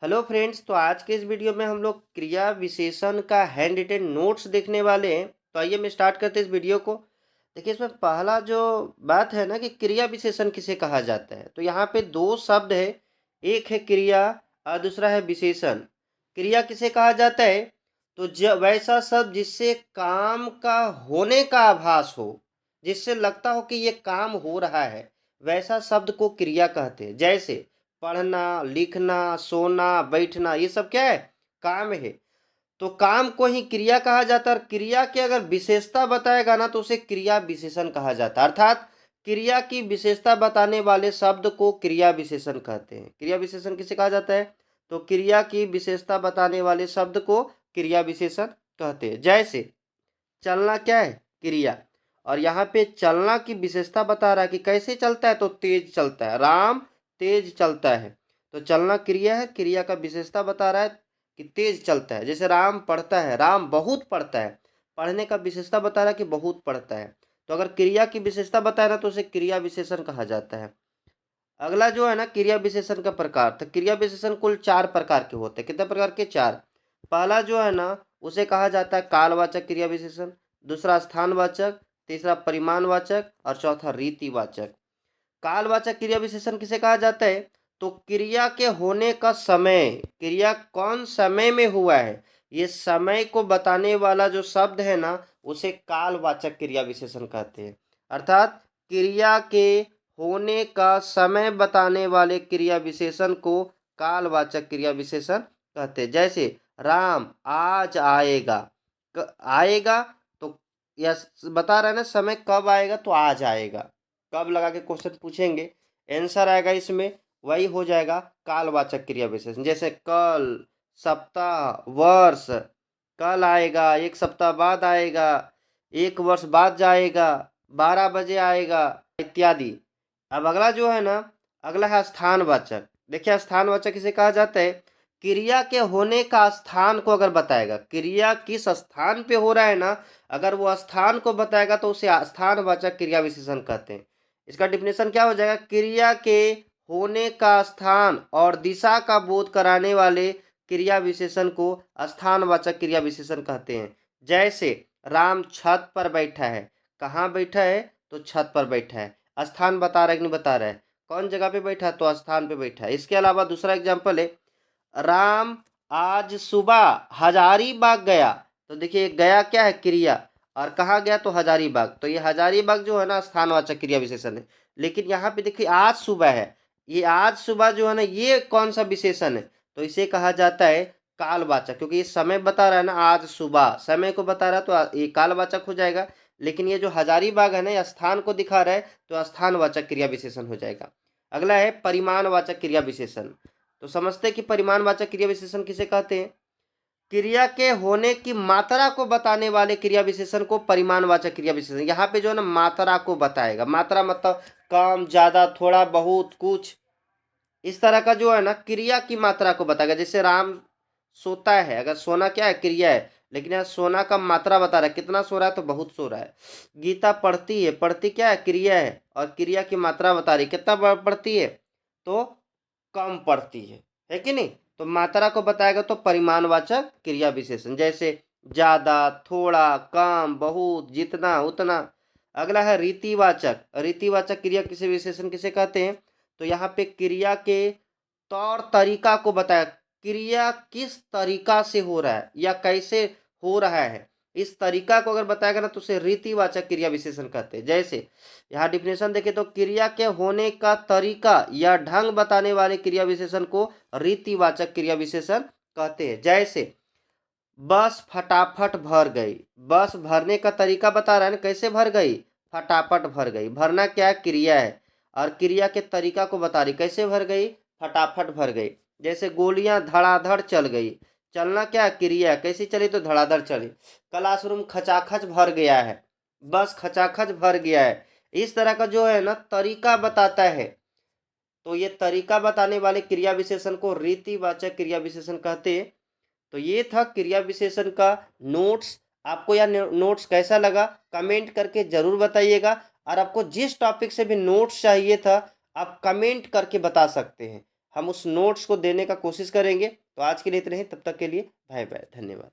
Hello friends, तो आज के इस वीडियो में हम लोग क्रिया विशेषण का हैंड रिटेन नोट्स देखने वाले हैं। तो आइए हम स्टार्ट करते हैं इस वीडियो को। देखिए, इसमें पहला जो बात है ना कि क्रिया विशेषण किसे कहा जाता है। तो यहाँ पे दो शब्द है, एक है क्रिया और दूसरा है विशेषण। क्रिया किसे कहा जाता है? तो वैसा शब्द जिससे काम का होने का आभास हो, जिससे लगता हो कि ये काम हो रहा है, वैसा शब्द को क्रिया कहते हैं। जैसे पढ़ना, लिखना, सोना, बैठना, ये सब क्या है? काम है। तो काम को ही क्रिया कहा जाता है। और क्रिया की अगर विशेषता बताएगा ना तो उसे क्रिया विशेषण कहा जाता है। अर्थात क्रिया की विशेषता बताने वाले शब्द को क्रिया विशेषण कहते हैं। क्रिया विशेषण किसे कहा जाता है? तो क्रिया की विशेषता बताने वाले शब्द को क्रिया विशेषण कहते हैं। जैसे चलना क्या है? क्रिया। और यहाँ पे चलना की विशेषता बता रहा है कि कैसे चलता है, तो तेज चलता है। राम तेज चलता है। तो चलना क्रिया है, क्रिया का विशेषता बता रहा है कि तेज चलता है। जैसे राम पढ़ता है, राम बहुत पढ़ता है, पढ़ने का विशेषता बता रहा है कि बहुत पढ़ता है। तो अगर क्रिया की विशेषता बताए ना तो उसे क्रिया विशेषण कहा जाता है। अगला जो है ना क्रिया विशेषण का प्रकार, तो क्रिया विशेषण कुल 4 प्रकार के होते हैं। कितने प्रकार के? 4। पहला जो है ना उसे कहा जाता है कालवाचक क्रिया विशेषण, दूसरा स्थानवाचक, तीसरा परिमाणवाचक और चौथा रीतिवाचक। कालवाचक क्रिया विशेषण किसे कहा जाता है? तो क्रिया के होने का समय, क्रिया कौन समय में हुआ है, ये समय को बताने वाला जो शब्द है ना उसे कालवाचक क्रिया विशेषण कहते हैं। अर्थात क्रिया के होने का समय बताने वाले क्रिया विशेषण को कालवाचक क्रिया विशेषण कहते हैं। जैसे राम आज आएगा, आएगा तो यह बता रहा है ना समय कब आएगा, तो आज आएगा। कब लगा के क्वेश्चन पूछेंगे, आंसर आएगा इसमें, वही हो जाएगा कालवाचक क्रिया विशेषण। जैसे कल, सप्ताह, वर्ष। कल आएगा, एक सप्ताह बाद आएगा, एक वर्ष बाद जाएगा, 12 बजे आएगा, इत्यादि। अब अगला जो है ना, अगला है स्थानवाचक। देखिए, स्थानवाचक किसे कहा जाता है? क्रिया के होने का स्थान को अगर बताएगा, क्रिया किस स्थान पे हो रहा है ना, अगर वो स्थान को बताएगा तो उसे स्थानवाचक क्रिया विशेषण कहते हैं। इसका डिफिनेशन क्या हो जाएगा? क्रिया के होने का स्थान और दिशा का बोध कराने वाले क्रिया विशेषण को स्थानवाचक क्रिया विशेषण कहते हैं। जैसे राम छत पर बैठा है। कहाँ बैठा है? तो छत पर बैठा है। स्थान बता रहा है कि नहीं बता रहा है? कौन जगह पे बैठा है? तो स्थान पे बैठा है। इसके अलावा दूसरा एग्जाम्पल है, राम आज सुबह हजारीबाग गया। तो देखिए, गया क्या है? क्रिया। और कहाँ गया? तो हजारीबाग। तो ये हजारीबाग जो है ना स्थानवाचक क्रिया विशेषण है। लेकिन यहाँ पे देखिए आज सुबह है, ये आज सुबह जो है ना ये कौन सा विशेषण है? तो इसे कहा जाता है कालवाचक, क्योंकि ये समय बता रहा है ना, आज सुबह समय को बता रहा है तो ये कालवाचक हो जाएगा। लेकिन ये जो हजारीबाग है ना, ये स्थान को दिखा रहा है तो स्थानवाचक क्रिया विशेषण हो जाएगा। अगला है परिमाणवाचक क्रिया विशेषण। तो समझते हैं कि परिमाणवाचक क्रिया विशेषण किसे कहते हैं? क्रिया के होने की मात्रा को बताने वाले क्रिया विशेषण को परिमाणवाचक क्रिया विशेषण। यहाँ पे जो है ना मात्रा को बताएगा। मात्रा मतलब कम, ज्यादा, थोड़ा, बहुत, कुछ, इस तरह का जो है ना क्रिया की मात्रा को बताएगा। जैसे राम सोता है, अगर सोना क्या है? क्रिया है। लेकिन यहाँ सोना का मात्रा बता रहा है, कितना सो रहा है? तो बहुत सो रहा है। गीता पढ़ती है, पढ़ती क्या है? क्रिया है। और क्रिया की मात्रा बता रही है, कितना पढ़ती है? तो कम पढ़ती है कि नहीं? तो मात्रा को बताएगा तो परिमाणवाचक क्रिया विशेषण। जैसे ज्यादा, थोड़ा, कम, बहुत, जितना, उतना। अगला है रीतिवाचक। रीतिवाचक क्रिया किसे विशेषण किसे कहते हैं? तो यहाँ पे क्रिया के तौर तरीका को बताया, क्रिया किस तरीका से हो रहा है या कैसे हो रहा है, इस तरीका को अगर बताएगा ना तो उसे रीतिवाचक क्रिया विशेषण कहते हैं। जैसे यहाँ डिफिनेशन देखें तो क्रिया के होने का तरीका या ढंग बताने वाले क्रिया विशेषण को रीतिवाचक क्रिया विशेषण कहते हैं। जैसे बस फटाफट भर गई। बस भरने का तरीका बता रहा है ना, कैसे भर गई? फटाफट भर गई। भरना क्या है? क्रिया है। और क्रिया के तरीका को बता रही, कैसे भर गई? फटाफट भर गई। जैसे गोलियां धड़ाधड़ चल गई। चलना क्या है? क्रिया है। कैसी चली? तो धड़ाधड़ चली। क्लासरूम खचाखच भर गया है। बस खचाखच भर गया है। इस तरह का जो है ना तरीका बताता है। तो ये तरीका बताने वाले क्रिया विशेषण को रीतिवाचक क्रिया विशेषण कहते हैं। तो ये था क्रिया विशेषण का नोट्स। आपको यह नोट्स कैसा लगा कमेंट करके जरूर बताइएगा। और आपको जिस टॉपिक से भी नोट्स चाहिए था आप कमेंट करके बता सकते हैं। हम उस नोट्स को देने का कोशिश करेंगे। तो आज के लिए इतना ही, तब तक के लिए बाय बाय, धन्यवाद।